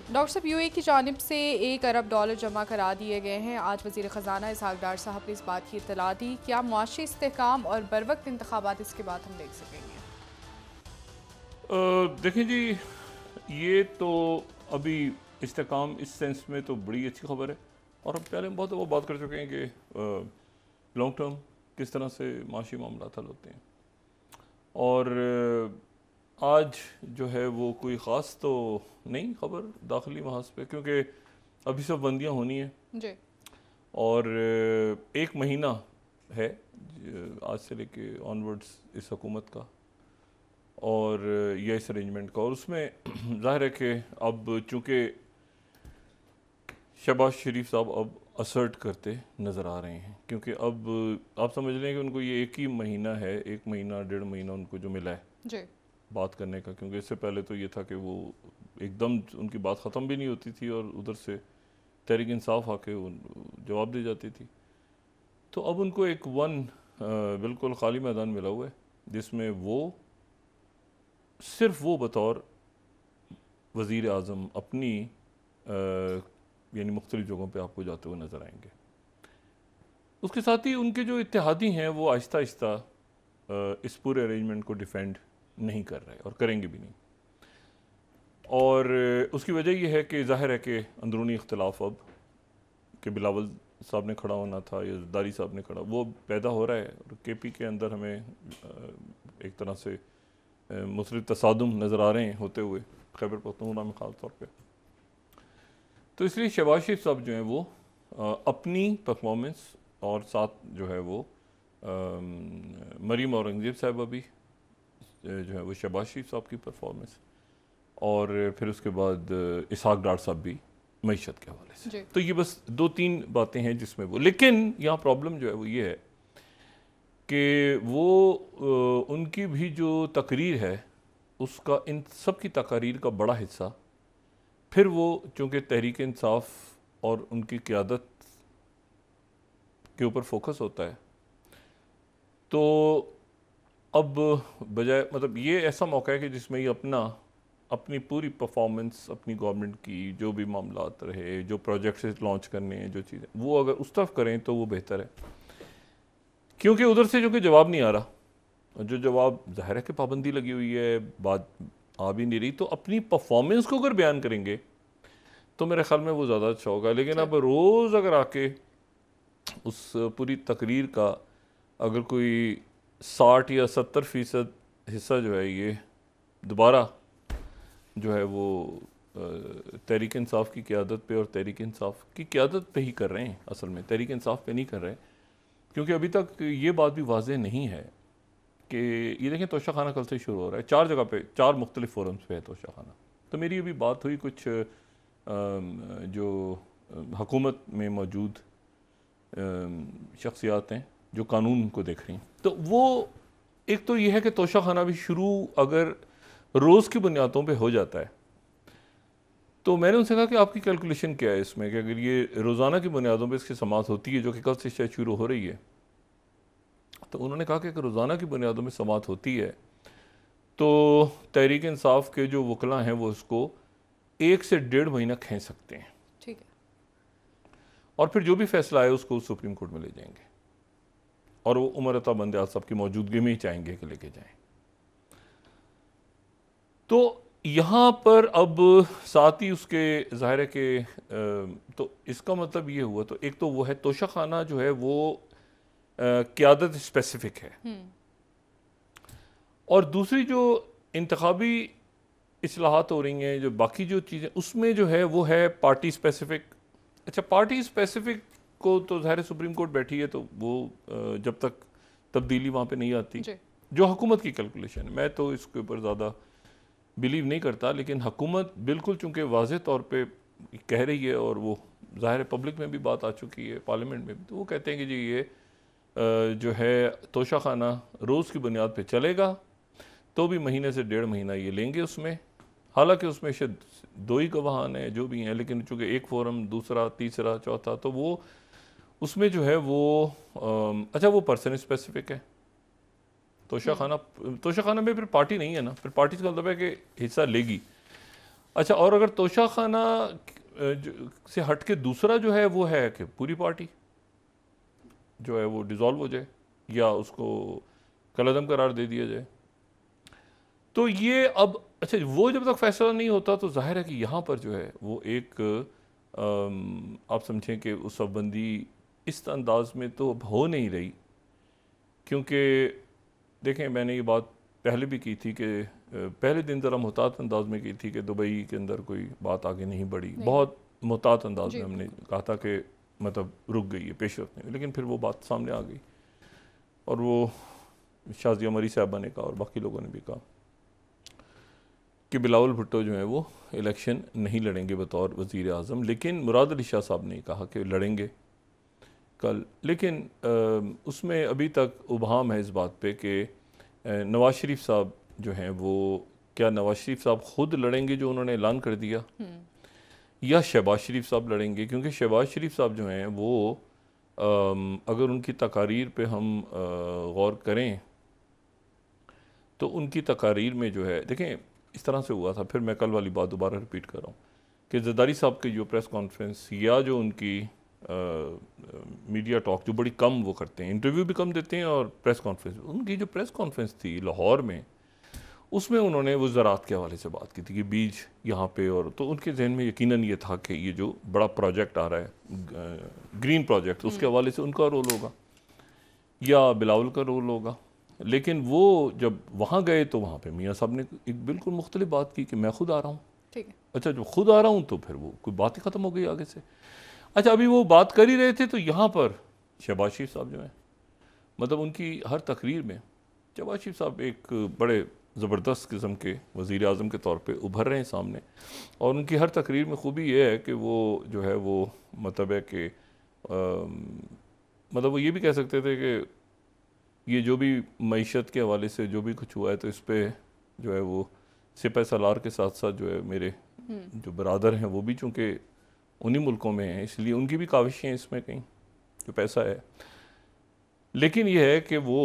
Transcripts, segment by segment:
Doctor साहब, UAE की जानिब से $1 अरब जमा करा दिए गए हैं। आज वज़ीर ख़जाना इसहाक डार साहब ने इस बात की इत्तला दी। क्या मुआशी इस्तेहकाम और बरवक्त इंतखाबात इसके बाद हम देख सकेंगे? देखें जी, ये तो अभी इस्तेकाम इस सेंस में तो बड़ी अच्छी खबर है। और हम पहले बहुत वो बात कर चुके हैं कि लॉन्ग टर्म किस तरह से माशी मामला हल होते हैं। और आज जो है वो कोई ख़ास तो नहीं खबर दाखिली महाज पे, क्योंकि अभी सब बंदियाँ होनी हैं। जी। और एक महीना है आज से लेके ऑनवर्ड्स इस हुकूमत का और ये इस अरेंजमेंट का। और उसमें ज़ाहिर है कि अब चूँकि शहबाज शरीफ साहब अब असर्ट करते नज़र आ रहे हैं, क्योंकि अब आप समझ लें कि उनको ये एक ही महीना है, 1 महीना 1.5 महीना उनको जो मिला है जी। बात करने का। क्योंकि इससे पहले तो ये था कि वो एकदम उनकी बात ख़त्म भी नहीं होती थी और उधर से तहरीक इंसाफ आके जवाब दी जाती थी। तो अब उनको एक बिल्कुल खाली मैदान मिला हुआ है, जिसमें वो सिर्फ वो बतौर वज़ीर आज़म अपनी यानी मुख्तलिफ़ जगहों पे आपको जाते हुए नज़र आएंगे। उसके साथ ही उनके जो इत्तेहादी हैं वो आहिस्ता आहिस्ता इस पूरे अरेंजमेंट को डिफेंड नहीं कर रहे और करेंगे भी नहीं। और उसकी वजह यह है कि ज़ाहिर है कि अंदरूनी इख्तलाफ अब कि बिलावल साहब ने खड़ा होना था या जरदारी साहब ने खड़ा, वो पैदा हो रहा है। और केपी के अंदर हमें एक तरह से मुख्तलिफ तसादुम नज़र आ रहे हैं होते हुए खैबर पख्तूनख्वा में ख़ास तौर पे। तो इसलिए शहबाज शरीफ साहब जो हैं वो अपनी परफॉर्मेंस और साथ जो है वो मरीम औरंगज़ेब साहब अभी जो है वो शहबाज शरीफ साहब की परफॉर्मेंस, और फिर उसके बाद इसहाक डार साहब भी मईशत के हवाले से। तो ये बस 2-3 बातें हैं जिसमें वो, लेकिन यहाँ प्रॉब्लम जो है वो ये है कि वो उनकी भी जो तकरीर है उसका, इन सब की तकारीर का बड़ा हिस्सा फिर वो चूँकि तहरीक इंसाफ और उनकी क़यादत के ऊपर फोकस होता है। तो अब बजाय मतलब ये ऐसा मौका है कि जिसमें ये अपनी पूरी परफॉर्मेंस, अपनी गवर्नमेंट की जो भी मामलात रहे, जो प्रोजेक्ट्स लॉन्च करने हैं, जो चीज़ें, वो अगर उस तरफ करें तो वो बेहतर है। क्योंकि उधर से चूँकि जवाब नहीं आ रहा, और जो जवाब ज़ाहिर है कि पाबंदी लगी हुई है, बात आ भी नहीं रही, तो अपनी परफॉर्मेंस को अगर बयान करेंगे तो मेरे ख्याल में वो ज़्यादा अच्छा होगा। लेकिन अब रोज़ अगर आके उस पूरी तकरीर का अगर कोई 60 या 70% हिस्सा जो है ये दोबारा जो है वो तहरीक इंसाफ की क़यादत पे और तहरीक इंसाफ की क़यादत पे ही कर रहे हैं, असल में तहरीक इंसाफ पे नहीं कर रहे, क्योंकि अभी तक ये बात भी वाज़ेह नहीं है कि ये देखें तोशा खाना कल से शुरू हो रहा है, 4 जगह पे, 4 मुख्तलिफ फोरम्स पे है तोशा खाना। तो मेरी अभी बात हुई कुछ जो हुकूमत में मौजूद शख्सियात हैं जो कानून को देख रही हैं, तो वो एक तो ये है कि तोशा खाना भी शुरू अगर रोज़ की बुनियादों पे हो जाता है, तो मैंने उनसे कहा कि आपकी कैलकुलेशन क्या है इसमें, कि अगर ये रोज़ाना की बुनियादों पे इसकी समाअत होती है जो कि कल से शायद शुरू हो रही है, तो उन्होंने कहा कि अगर रोज़ाना की बुनियादों में समाअत होती है तो तहरीक इंसाफ के जो वकला हैं वो उसको 1 से 1.5 महीना खींच सकते हैं। ठीक है। और फिर जो भी फैसला आए उसको सुप्रीम कोर्ट में ले जाएंगे, और वो उमर अता बंदयाल साहब की मौजूदगी में ही चाहेंगे कि लेके जाएं। तो यहाँ पर अब साथ ही उसके ज़ाहिर है कि तो इसका मतलब ये हुआ, तो एक तो वो है तोशा खाना जो है वो क़यादत स्पेसिफिक है, और दूसरी जो इंतखाबी इस्लाहात हो रही हैं, जो बाकी जो चीज़ें उसमें जो है वो है पार्टी स्पेसिफिक। अच्छा, पार्टी स्पेसिफिक को तो ज़ाहिर सुप्रीम कोर्ट बैठी है, तो वो जब तक तब्दीली वहाँ पे नहीं आती, जो हुकूमत की कैलकुलेशन है, मैं तो इसके ऊपर ज़्यादा बिलीव नहीं करता, लेकिन हुकूमत बिल्कुल चूँकि वाज़ेह तौर पे कह रही है, और वो ज़ाहिर पब्लिक में भी बात आ चुकी है, पार्लियामेंट में भी, तो वो कहते हैं कि जी ये जो है तोशा खाना रोज़ की बुनियाद पे चलेगा, तो भी महीने से 1.5 महीना ये लेंगे उसमें। हालांकि उसमें शायद 2 ही गवाहान हैं जो भी हैं, लेकिन चूँकि एक फोरम, दूसरा, तीसरा, चौथा, तो वो उसमें जो है वो अच्छा वो पर्सन स्पेसिफिक है। तोशा खाना में फिर पार्टी नहीं है ना, फिर पार्टी का मतलब है कि हिस्सा लेगी। अच्छा, और अगर तोशा खाना से हट के दूसरा जो है वो है कि पूरी पार्टी जो है वो डिज़ोल्व हो जाए या उसको कलअदम करार दे दिया जाए, तो ये अब अच्छा वो जब तक फैसला नहीं होता तो जाहिर है कि यहाँ पर जो है वो एक आप समझें कि उस बंदी इस अंदाज में तो अब हो नहीं रही, क्योंकि देखें मैंने ये बात पहले भी की थी कि पहले दिन ज़रा मुहतात अंदाज में की थी कि दुबई के अंदर कोई बात आगे नहीं बढ़ी, बहुत मुहतात अंदाज में हमने कहा था कि मतलब रुक गई है, पेशरफ नहीं, लेकिन फिर वो बात सामने आ गई और वो शाजिया मरी साहबा ने कहा और बाकी लोगों ने भी कहा कि बिलावल भुट्टो जो है वो इलेक्शन नहीं लड़ेंगे बतौर वज़ीर आज़म, लेकिन मुराद अली शाह साहब ने कहा कि लड़ेंगे कल, लेकिन उसमें अभी तक उबहम है इस बात पे कि नवाज शरीफ साहब जो हैं वो क्या नवाज शरीफ साहब ख़ुद लड़ेंगे जो उन्होंने ऐलान कर दिया, या शहबाज शरीफ साहब लड़ेंगे, क्योंकि शहबाज शरीफ साहब जो हैं वो अगर उनकी तकारीर पे हम गौर करें तो उनकी तकारीर में जो है देखें इस तरह से हुआ था, फिर मैं कल वाली बात दोबारा रिपीट कर रहा हूँ कि ज़रदारी साहब की जो प्रेस कॉन्फ्रेंस या जो उनकी मीडिया टॉक जो बड़ी कम वो करते हैं, इंटरव्यू भी कम देते हैं और प्रेस कॉन्फ्रेंस, उनकी जो प्रेस कॉन्फ्रेंस थी लाहौर में उसमें उन्होंने वो ज़राअत के हवाले से बात की थी कि बीज यहाँ पे, और तो उनके जहन में यकीनन ये था कि ये जो बड़ा प्रोजेक्ट आ रहा है ग्रीन प्रोजेक्ट, उसके हवाले से उनका रोल होगा या बिलावल का रोल होगा। लेकिन वो जब वहाँ गए तो वहाँ पे मियाँ साहब ने एक बिल्कुल मुख्तलिफ बात की कि मैं खुद आ रहा हूँ। ठीक है। अच्छा, जब खुद आ रहा हूँ तो फिर वो कोई बात ही ख़त्म हो गई आगे से। अच्छा, अभी वो बात कर ही रहे थे तो यहाँ पर शहबाज शरीफ साहब जो हैं, मतलब उनकी हर तकरीर में शहबाज शरीफ साहब एक बड़े ज़बरदस्त किस्म के वज़ीर आज़म के तौर पे उभर रहे हैं सामने, और उनकी हर तकरीर में खूबी ये है कि वो जो है वो मतलब है कि मतलब वो ये भी कह सकते थे कि ये जो भी मईशत के हवाले से जो भी कुछ हुआ है तो इस पर जो है वो सिपह सलार के साथ साथ जो है मेरे जो बरादर हैं वो भी चूँकि उन्हीं मुल्कों में हैं इसलिए उनकी भी काविशें हैं इसमें कहीं जो पैसा है। लेकिन ये है कि वो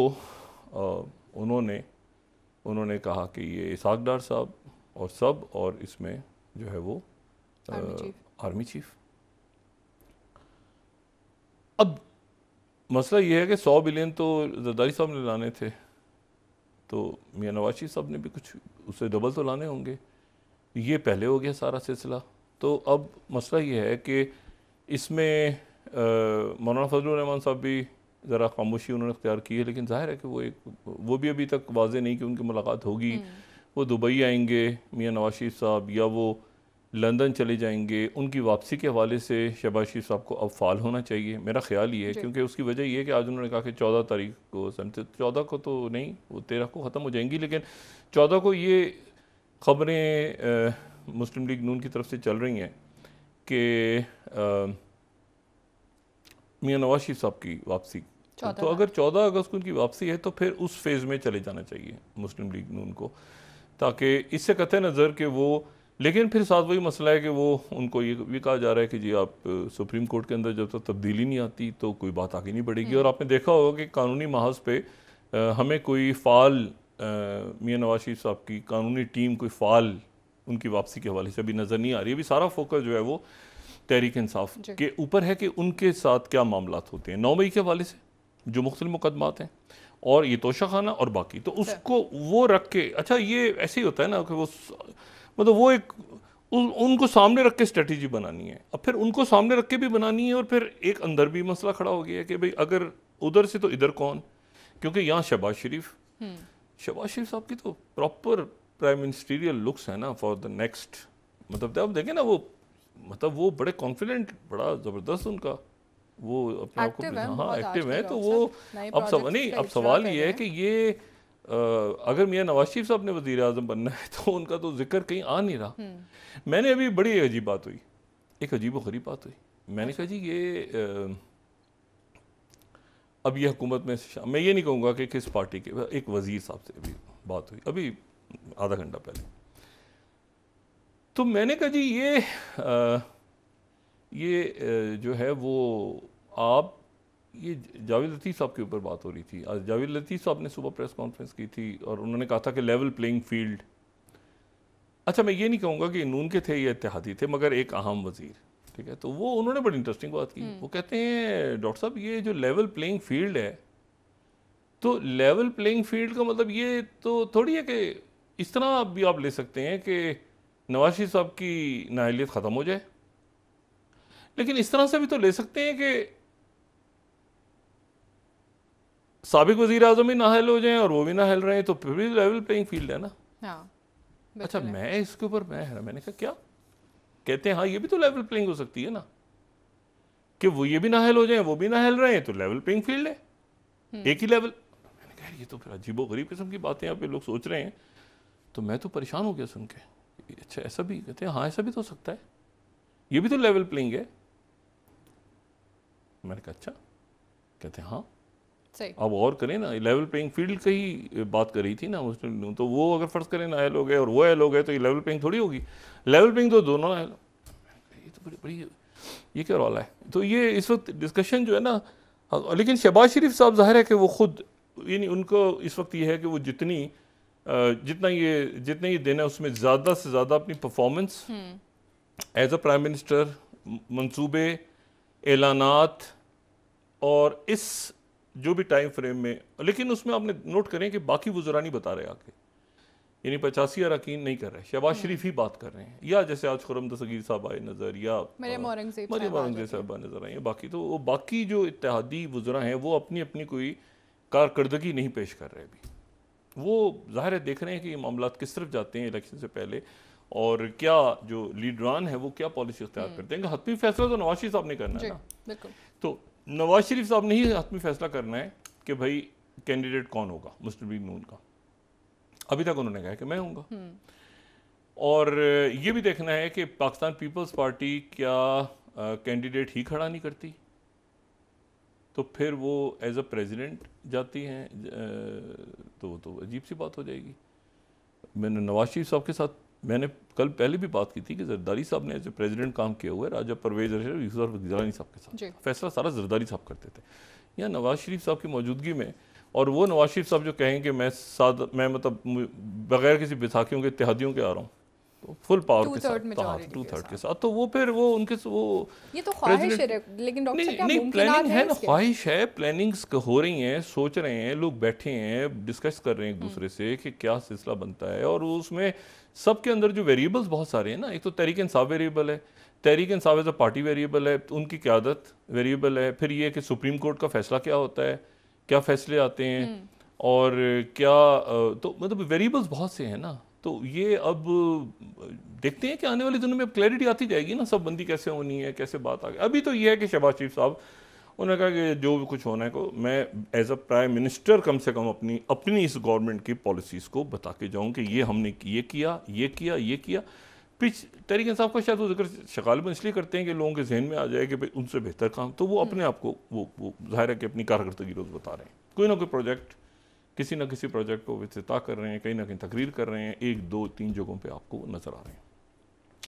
उन्होंने कहा कि ये इसहाक डार साहब और सब, और इसमें जो है वो आर्मी चीफ। अब मसला ये है कि 100 बिलियन तो ज़रदारी साहब ने लाने थे, तो मियां नवाज शरीफ साहब ने भी कुछ उससे डबल तो लाने होंगे, ये पहले हो गया सारा सिलसिला। तो अब मसला ये है कि इसमें मौलाना फजलुर रहमान साहब भी ज़रा खामोशी उन्होंने इख्तियार की है, लेकिन जाहिर है कि वो भी अभी तक वाज़े नहीं कि उनकी मुलाकात होगी। वो दुबई आएंगे मियां नवाज शरीफ साहब या वो लंदन चले जाएंगे, उनकी वापसी के हवाले से शहबाज शरीफ साहब को अब फाल होना चाहिए, मेरा ख्याल ये है, क्योंकि उसकी वजह ये है कि आज उन्होंने कहा कि 14 तारीख को 14 को तो नहीं, वो 13 को ख़त्म हो जाएंगी, लेकिन 14 को ये ख़बरें मुस्लिम लीग नून की तरफ से चल रही हैं कि मियां नवाज शरीफ साहब की वापसी, तो अगर 14 अगस्त को उनकी वापसी है तो फिर उस फेज़ में चले जाना चाहिए मुस्लिम लीग नून को, ताकि इससे कतई नज़र कि वो, लेकिन फिर साथ वही मसला है कि वो उनको ये भी कहा जा रहा है कि जी आप सुप्रीम कोर्ट के अंदर जब तक तब्दीली नहीं आती तो कोई बात आगे नहीं बढ़ेगी। और आपने देखा होगा कि कानूनी महाज पे हमें कोई फ़ाल मियां नवाज शरीफ साहब की कानूनी टीम कोई फ़ाल उनकी वापसी के हवाले से अभी नज़र नहीं आ रही। अभी सारा फोकस जो है वो तहरीक इंसाफ के ऊपर है कि उनके साथ क्या मामलात होते हैं 9 मई के हवाले से जो मुख्तलिफ मुकदमात हैं, और ये तोशा खाना और बाकी, तो उसको वो रख के, अच्छा ये ऐसे ही होता है ना कि वो मतलब वो एक उनको सामने रख के स्ट्रेटजी बनानी है, अब फिर उनको सामने रख के भी बनानी है, और फिर एक अंदर भी मसला खड़ा हो गया है कि भाई अगर उधर से तो इधर कौन, क्योंकि यहाँ शहबाज शरीफ साहब की तो प्रॉपर प्राइम मिनिस्टीरियल लुक्स है ना फॉर द नेक्स्ट, मतलब आप देखें ना वो, मतलब वो बड़े कॉन्फिडेंट, बड़ा ज़बरदस्त उनका वो अपने आप को, हाँ एक्टिव है, तो वो अब सवाल ये है कि ये अगर मियां नवाज शरीफ साहब ने वज़ीर आज़म बनना है तो उनका तो जिक्र कहीं आ नहीं रहा। मैंने अभी बड़ी अजीब बात हुई, एक अजीब व गरीब बात हुई, मैंने कहा जी ये अब ये हुकूमत में मैं ये नहीं कहूँगा कि किस पार्टी के, एक वज़ीर साहब से अभी बात हुई अभी आधा घंटा पहले, तो मैंने कहा जी ये जो है वो आप ये जावेद लतीफ़ साहब के ऊपर बात हो रही थी, आज जावेद लतीफ़ साहब ने सुबह प्रेस कॉन्फ्रेंस की थी और उन्होंने कहा था कि लेवल प्लेइंग फील्ड, अच्छा, मैं ये नहीं कहूँगा कि नून के थे या इत्तेहादी थे, मगर एक अहम वजीर, ठीक है, तो वो उन्होंने बड़ी इंटरेस्टिंग बात की। वो कहते हैं डॉक्टर साहब ये जो लेवल प्लेइंग फील्ड है, तो लेवल प्लेइंग फील्ड का मतलब ये तो थोड़ी है कि इस तरह भी आप ले सकते हैं कि नवाज शरीफ साहब की नाअहलियत ख़त्म हो जाए, लेकिन इस तरह से भी तो ले सकते हैं कि साबिक वजीर आजम भी नाअहल हो जाएं और वो भी नाअहल रहे हैं, तो फिर भी लेवल प्लेइंग फील्ड है ना। हाँ, अच्छा, मैं इसके ऊपर मैंने कहा क्या कहते हैं, हाँ ये भी तो लेवल प्लेइंग हो सकती है ना, कि वो ये भी नाअहल हो जाएं वो भी नाअहल रहे हैं, तो लेवल प्लेइंग फील्ड है, एक ही लेवल। मैंने कहा ये तो फिर अजीबो गरीब किस्म की बातें यहाँ पे लोग सोच रहे हैं, तो मैं तो परेशान हो गया सुन के। अच्छा ऐसा भी कहते हैं, हाँ ऐसा भी तो हो सकता है, ये भी तो लेवल प्लेइंग है। मैंने कहा अच्छा, कहते हैं हाँ सही। अब और करें ना, लेवल प्लेइंग फील्ड की ही बात कर रही थी ना मुस्लिम लीग, तो वो अगर फर्ज करें नाअहल हो गए और वो अहल हो गए तो ये लेवल प्लेइंग थोड़ी होगी, लेवल प्लेइंग तो दोनों अहल। ये तो बड़ी ये क्या रौला है। तो ये इस वक्त डिस्कशन जो है ना, लेकिन शहबाज शरीफ साहब जाहिर है कि वो खुद यानी उनको इस वक्त ये है कि वो जितना ये दिन है उसमें ज़्यादा से ज़्यादा अपनी performance as a prime minister, मंसूबे, ऐलानात और इस जो भी टाइम फ्रेम में, लेकिन उसमें आपने नोट करें कि बाकी वज़रा नहीं बता रहे आके, यानी 85 अरकान नहीं कर रहे, शहबाज शरीफ ही बात कर रहे हैं, या जैसे आज खुर्रम दस्तगीर साहब आए नज़र, या मरियम औरंगज़ेब साहब नज़र आई है। बाकी तो वो बाकी जो इत्तेहादी वज़रा हैं वो अपनी अपनी कोई कारकर्दगी नहीं पेश कर रहे अभी। वो ज़ाहिर है देख रहे हैं कि ये मामला किस तरफ जाते हैं इलेक्शन से पहले, और क्या जो लीडरान है वो क्या पॉलिसी इख्तियार करते हैं। हतमी फैसला तो नवाज शरीफ साहब ने करना है ना, तो नवाज शरीफ साहब ने ही हतमी फैसला करना है कि भाई कैंडिडेट कौन होगा मुस्लिम लीग नून का। अभी तक उन्होंने कहा कि मैं हूँगा, और ये भी देखना है कि पाकिस्तान पीपल्स पार्टी क्या कैंडिडेट ही खड़ा नहीं करती, तो फिर वो एज अ प्रेसिडेंट जाती हैं, तो अजीब सी बात हो जाएगी। मैंने नवाज शरीफ साहब के साथ मैंने कल पहले भी बात की थी कि जरदारी साहब ने एज ए प्रेसिडेंट काम किया हुआ है राजा परवेज यूसुफ गिलानी साहब के साथ, फैसला सारा जरदारी साहब करते थे। या नवाज शरीफ साहब की मौजूदगी में, और वो नवाज शरीफ साहब जो कहें कि मैं मतलब बगैर किसी बैसाखियों के इत्तेहादियों के आ रहा हूँ, तो फुल पावर के साथ, 2/3 के साथ, तो वो फिर वो उनके वो ये तो ख्वाहिश है, लेकिन डॉक्टर साहब क्या प्लानिंग है ना, ख्वाहिश है, प्लानिंग्स हो रही हैं, सोच रहे हैं, लोग बैठे हैं, डिस्कस कर रहे हैं एक दूसरे से कि क्या सिलसिला बनता है। और उसमें सबके अंदर जो वेरिएबल्स बहुत सारे हैं ना, एक तो तहरीक इंसाफ वेरिएबल है, Tehreek Insaf as a party variable है, उनकी क़यादत वेरिएबल है, फिर ये कि सुप्रीम कोर्ट का फैसला क्या होता है, क्या फैसले आते हैं, और क्या तो मतलब वेरिएबल्स बहुत से हैं ना। तो ये अब देखते हैं कि आने वाले दिनों में अब क्लैरिटी आती जाएगी ना, सब बंदी कैसे होनी है, कैसे बात आ गई। अभी तो ये है कि शहबाज शरीफ साहब उन्होंने कहा कि जो भी कुछ होना है को मैं एज अ प्राइम मिनिस्टर कम से कम अपनी इस गवर्नमेंट की पॉलिसीज़ को बता के जाऊँ कि ये हमने ये किया। तहरीक इंसाफ का शायद वो जिक्र शगालबन इसलिए करते हैं कि लोगों के जहन में आ जाए कि भाई उनसे बेहतर काम, तो वो अपने आप को वो जाहिर है कि अपनी कारकर्दगी रोज़ बता रहे हैं, कोई ना कोई प्रोजेक्ट, किसी ना किसी प्रोजेक्ट को इफ्तिताह कर रहे हैं, कहीं ना कहीं तकरीर कर रहे हैं, 1 2 3 जगहों पे आपको नज़र आ रहे हैं।